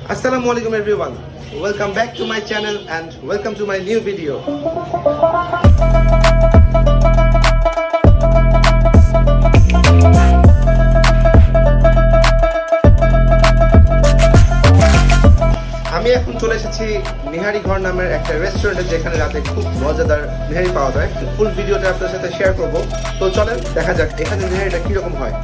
Assalamualaikum everyone. Welcome back to my channel and welcome to my new video. আমি এখন চলে এসেছি নিহারি ঘর নামের একটা রেস্টুরেন্টে, যেখানে রাতে খুব মজাদার নিহারি পাওয়া যায়। ফুল ভিডিওটা আপনাদের সাথে শেয়ার করব। তো চলেন দেখা যাক এখানে নিহারিটা কিরকম হয়।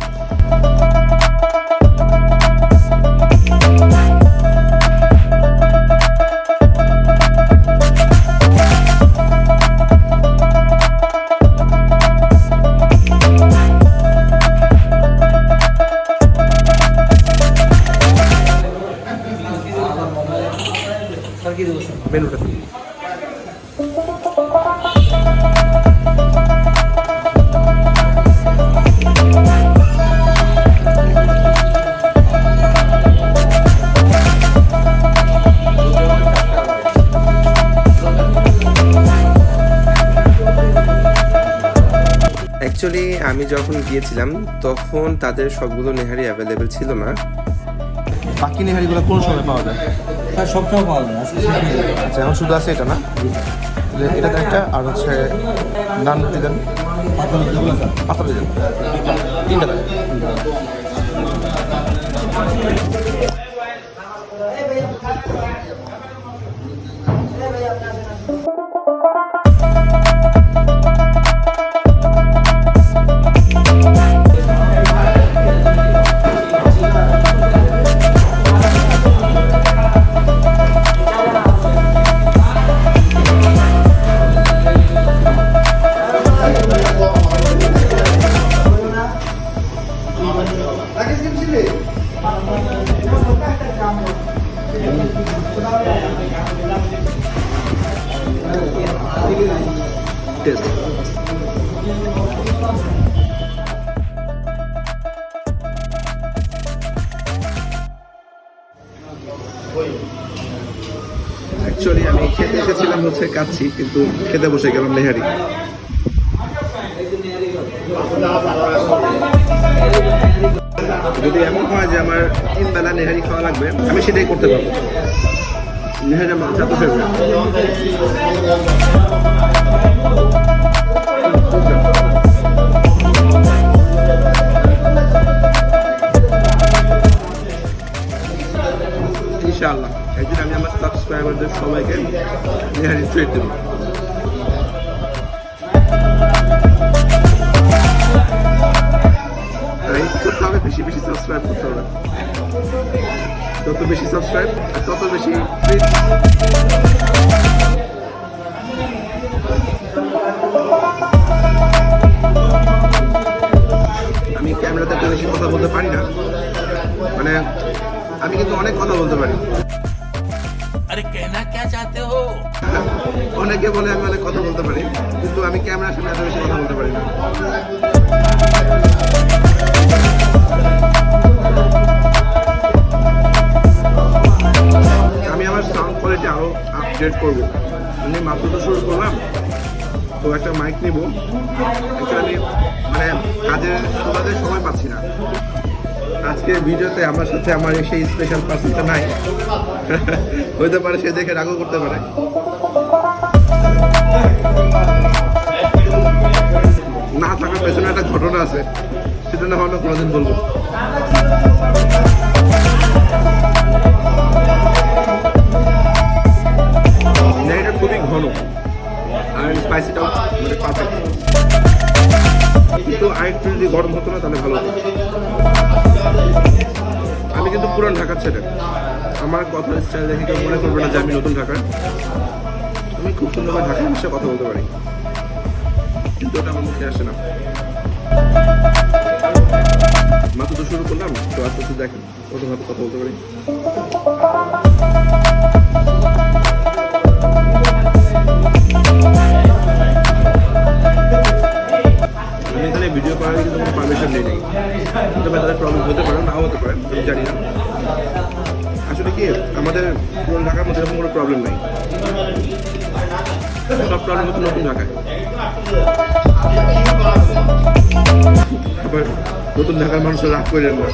মেনুটা অ্যাকচুয়ালি আমি যখন গিয়েছিলাম তখন তাদের সবগুলো নেহারি অ্যাভেলেবেল ছিল না। বাকি নেহারিগুলো কোন সময় পাওয়া যায়? হ্যাঁ, সবসময় পাওয়া যায়। আচ্ছা, এখন শুধু আছে এটা না? এটা একটা, আর হচ্ছে নান রুটি দেন, পাতলা দেন, তিনটা দেন। টেস্ট অ্যাকচুয়ালি আমি খেতে এসেছিলাম হচ্ছে কাচ্ছি, কিন্তু খেতে বসে গেলাম নেহারি। যদি এমন হয় যে আমার 3 বেলা নেহারি খাওয়া লাগবে, আমি সেটাই করতে পারবো। নেহারি আমার যত ফেভারিট। ইনশাআল্লাহ একদিন আমি আমার সাবস্ক্রাইবারদের সবাইকে নেহারি ট্রিট দেব। করতে হবে বেশি বেশি সাবস্ক্রাইব করতে হবে। যত বেশি সাবস্ক্রাইব তত বেশি ট্রিট। আমি ক্যামেরাতে একটা বেশি কথা বলতে পারি না, মানে আমি কিন্তু অনেক কথা বলতে পারি। আরে কেনা কে চাতে হো? অনেকে বলে আমি অনেক কথা বলতে পারি, কিন্তু আমি ক্যামেরার সামনে এত বেশি কথা বলতে পারি না। আমি আমার সাউন্ড কোয়ালিটি আরো আপডেট করবো। আমি মাত্র তো শুরু করলাম, তো একটা মাইক নিব। আমি মানে কাজের সময় পাচ্ছি না। আজকের ভিডিওতে আমার সাথে আমার সেই স্পেশাল পার্সনটা নাই। হইতে পারে সে দেখে রাগও করতে পারে। না থাকার পেছনে একটা ঘটনা আছে, সেটা না হলে কোনোদিন বলবো। এটা খুবই ঘন আর স্পাইসিটাও মানে পারফেক্ট, কিন্তু আরেকটু যদি গরম হতো না তাহলে ভালো হতো। আমি কিন্তু পুরান ঢাকার ছেলে, আমার কথার স্টাইল দেখে কেউ মনে করবে না যে আমি নতুন ঢাকার। আমি খুব সুন্দর করে ঢাকার ভাষায় কথা বলতে পারি, কিন্তু ওটা আমার মুখে আসে না। মাত্র তো শুরু করলাম, তো আস্তে আস্তে দেখেন কত ভাবে কথা বলতে পারি। আমি এখানে ভিডিও করার কিন্তু কোনো পারমিশন নেই, তবে তাদের প্রবলেম হতে পারে, নাও হতে পারে, আমি জানি না। আসলে কি আমাদের পুরনো ঢাকার মধ্যে এরকম কোনো প্রবলেম নেই, সব প্রবলেম হচ্ছে নতুন ঢাকায়। আবার নতুন ঢাকার মানুষের রাগ করেন না।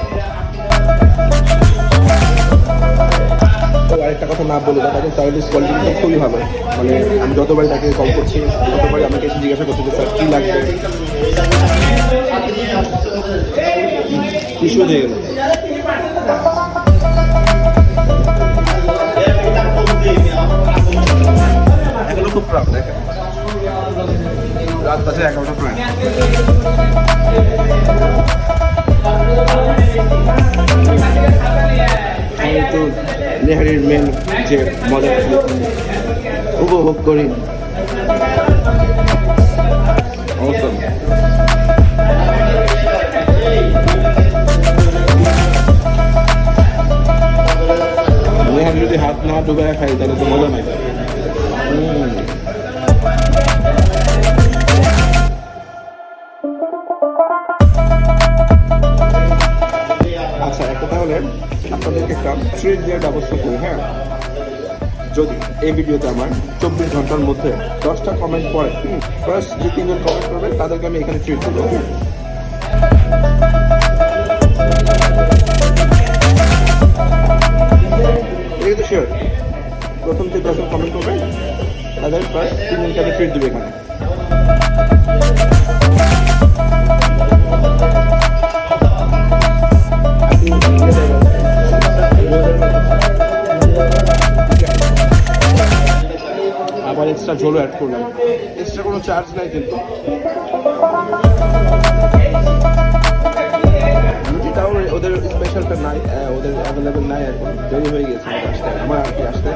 আরেকটা কথা না বলে তাদের সার্ভিস কোয়ালিটি কিন্তু খুবই ভালো। মানে আমি যতবারই তাকে কল করছি ততবারই আমাকে এসে জিজ্ঞাসা করছি যে স্যার কী লাগবে, টিস্যু দিয়ে গেল। এগুলো খুব প্রাপ্ত দেখেন, রাত বাজে 11টা প্রায়। আমি তো নেহারির মেন যে মজা উপভোগ করি। অবশ্যই নেহারি যদি হাত না ডুবায় খাই তাহলে তো মজা নাই। আচ্ছা, একটা তাহলে আপনাদেরকে একটা ট্রিট দেওয়ার ব্যবস্থা করি। হ্যাঁ, যদি এই ভিডিওতে আমার 24 ঘন্টার মধ্যে 10টা কমেন্ট পড়ে, ফার্স্ট যে 3জন কমেন্ট করবে তাদেরকে আমি এখানে ট্রিট দেবো। এই তো শিওর, প্রথম যে 10জন কমেন্ট করবে তাদের ফার্স্ট 3জনকে আমি ট্রিট দেবো এখানে। আবার এক্সট্রা ঝোলও অ্যাড করলাম, এক্সট্রা কোনো চার্জ নাই কিন্তু। তাও ওদের স্পেশালটা নাই, ওদের অ্যাভেলেবেল নাই, এখন দেরি হয়ে গেছে আসতে, আমার আর কি আসতে।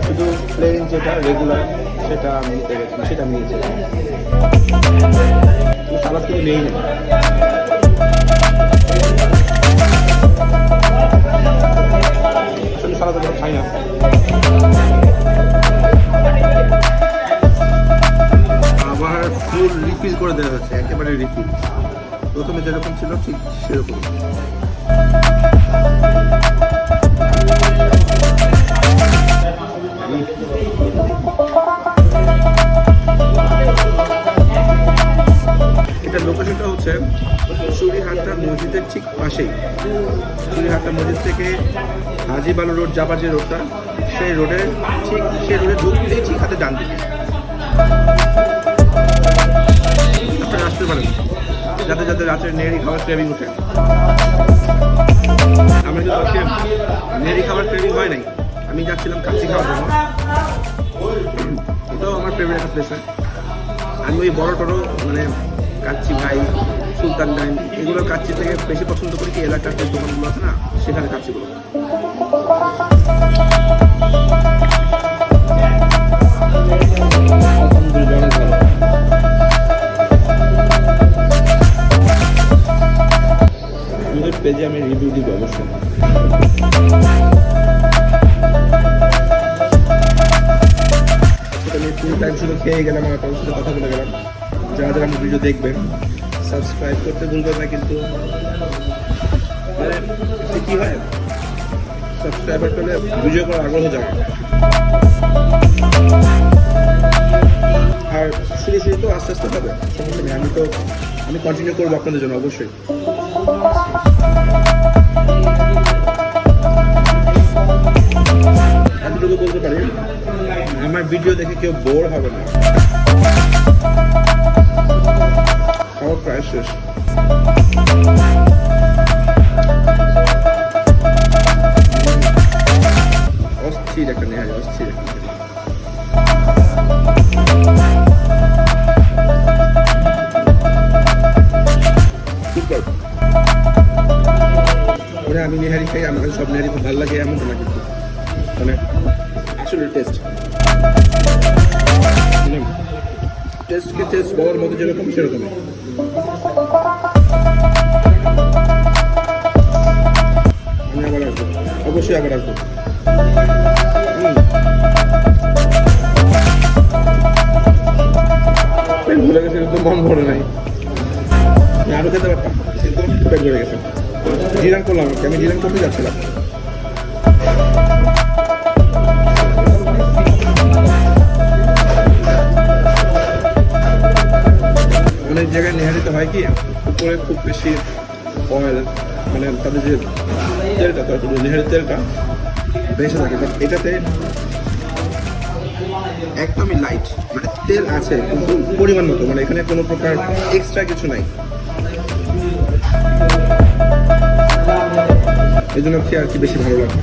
শুধু প্লেন যেটা রেগুলার সেটা আমি নিতে গেছিলাম, সেটা আমি নিয়েছিলাম। সালাদ কিন্তু নেই না, আসলে সালাদ আমরা খাই না। আবার ফুল রিফিল করে দেওয়া হচ্ছে, একেবারে রিফিল। প্রথমে যেরকম ছিল ঠিক সেরকম। এটার লোকেশনটা হচ্ছে চুরিহাটা মসজিদের ঠিক পাশেই। চুরিহাটা মসজিদ থেকে হাজি বালু রোড যাবার যে রোডটা, সেই রোডে ঢুকতেই ঠিক হাতে ডান দিকে আপনারা আসতে পারেন, যাদের যাদের রাতের নেহারি খাবার ক্রেভিং উঠে। আমার কিন্তু আজকে নেহারি খাবার ক্রেভিং হয় নাই, আমি যাচ্ছিলাম কাচ্চি খাওয়ার জন্য। এটাও আমার ফেভারিট একটা প্লেস। আমি ওই বড় টড়ো মানে কাচ্চি ভাই, সুলতান ডাইন, এগুলোর কাচ্চি থেকে বেশি পছন্দ করি কি এলাকার যে দোকানগুলো আছে না, সেখানে কাচ্চিগুলো। পেজে আমি রিভিউ দিব অবশ্যই। আমি ফুল টাইম শুধু খেয়ে গেলাম, আমার কারোর সাথে কথা বলে গেলাম। যারা যারা আমার ভিডিও দেখবেন সাবস্ক্রাইব করতে ভুলবেন না কিন্তু। মানে কী হয়, সাবস্ক্রাইবার পেলে ভিডিও করার আগ্রহ জাগে। আর শুরু তো আস্তে আস্তে হবে, সমস্যা নেই। আমি কন্টিনিউ করবো আপনাদের জন্য অবশ্যই। আমি যদি বলতে পারি আমার ভিডিও দেখে কেউ বোর হবে না। খাওয়া প্রায় শেষ। অস্থির একটা নেহারি, অস্থির একটা সুপার। মানে আমি নেহারি খাই, আমার সব নেহারি খুব ভালো লাগে এমন না, কিন্তু মানে আসলে টেস্ট বলার মতো যেরকম সেরকমই। আমি আবার আসবো, অবশ্যই আবার আসবো। পেট ভরে গেছে কিন্তু মন ভরে নাই, আমি আরো খেতে পারতাম কিন্তু পেট ভরে গেছে। জিরান করলাম, আমি জিরান করতে যাচ্ছিলাম। অনেক জায়গায় নেহারিতে হয় কি উপরে খুব বেশি অয়েল, মানে তাদের যে তেলটা নেহারির তেলটা বেশি থাকে, বাট এটাতে একদমই লাইট, মানে তেল আছে কিন্তু পরিমাণ মতো, মানে এখানে কোনো প্রকার এক্সট্রা কিছু নাই, এই জন্য খেয়ে আর কি বেশি ভালো লাগে।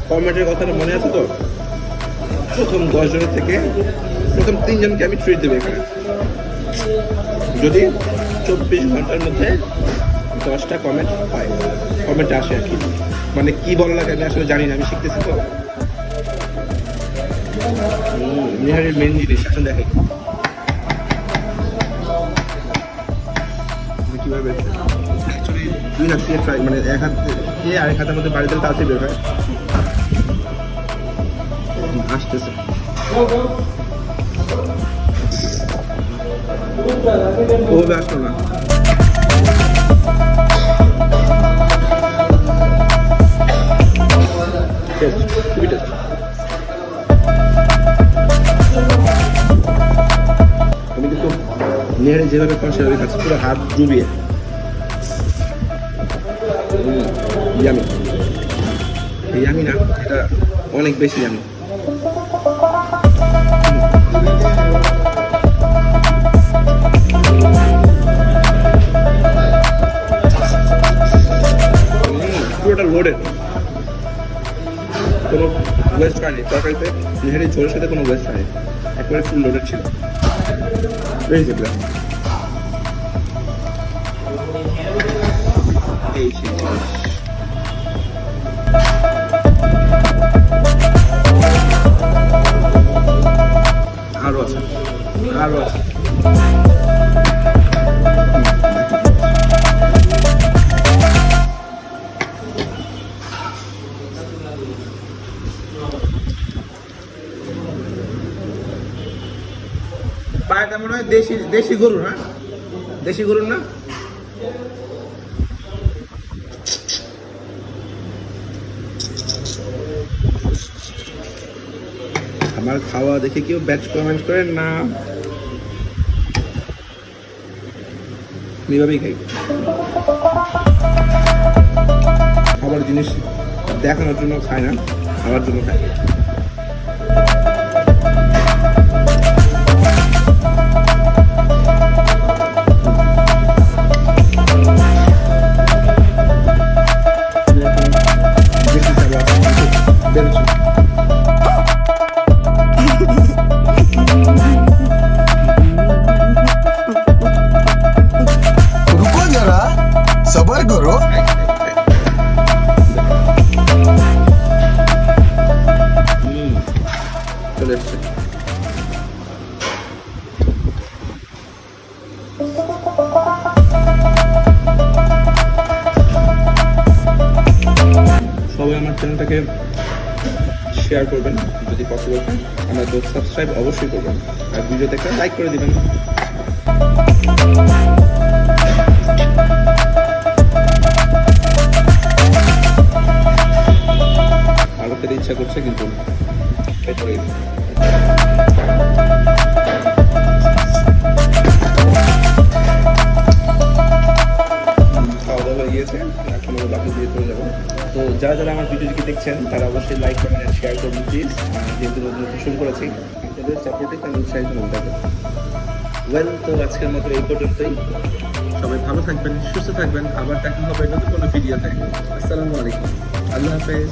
ফরম্যাটের কথাটা মনে আছে তো, প্রথম 10 জনের থেকে প্রথম 3 জনকে আমি ট্রিট দেবো এখানে, যদি 24 ঘন্টার মধ্যে 10টা কমেন্ট হয়, কমেন্ট আসে আর কি। মানে কি বলা লাগে আমি আসলে জানি না, আমি শিখতেছি তো। নিহারের মেন জিনিস এখন দেখাই কিভাবে অ্যাকচুয়ালি 2 হাত দিয়ে ট্রাই, মানে এক হাত দিয়ে আরেক হাতের মধ্যে বাড়ি দিলে তাড়াতাড়ি বের হয়। আসতেছে ওভাবে আসলো না। টেস্ট, খুবই টেস্ট। আমি কিন্তু নেহারে যেভাবে খাওয়া সেভাবে খাচ্ছি, পুরো হাত ডুবিয়ে। ইয়ামি, ইয়ামি না, এটা অনেক বেশি ইয়ামি। পুরোটা লোডেড, কোনো ওয়েস্ট হয়নি তরকারিতে, নেহারি ঝোলের সাথে কোনো ওয়েস্ট হয়নি, একবারে ফুল লোডেড ছিল। এই যে এই আরো আছে, আরো আছে। পায়টা মনে হয় দেশি দেশি গরু, হ্যাঁ দেশি গরুর না? আমার খাওয়া দেখে কেউ ব্যাচ কমেন্ট করেন না, এভাবেই খাই। খাবার জিনিস দেখানোর জন্য খায় না, খাওয়ার জন্য খায়। रुको जरा, सबर करो। চলে এসছে। সবাই আমার চ্যানেলটাকে শেয়ার করবেন যদি পসিবল হয়, আমরা তো সাবস্ক্রাইব অবশ্যই করবেন, আর ভিডিওতে একটা লাইক করে দিবেন। আরো খেতে ইচ্ছা করছে কিন্তু পেট ভরে গেছে। খাওয়া দাওয়া হয়ে গিয়েছে, এখন আমরা বাকি দিয়ে চলে যাবো। তো যারা যারা আমার ভিডিওটি দেখছেন তারা অবশ্যই লাইক কমেন্ট আর শেয়ার করবেন প্লিজ, যেহেতু নতুন নতুন শুরু করেছি, আপনাদের সাপোর্টিভ আর উৎসাহিত হতে হবে। ওয়েল, তো আজকের মতো এই পর্যন্তই। সবাই ভালো থাকবেন, সুস্থ থাকবেন, আবার দেখা হবে নতুন কোনো ভিডিওতে। আসসালামু আলাইকুম, আল্লাহ হাফেজ।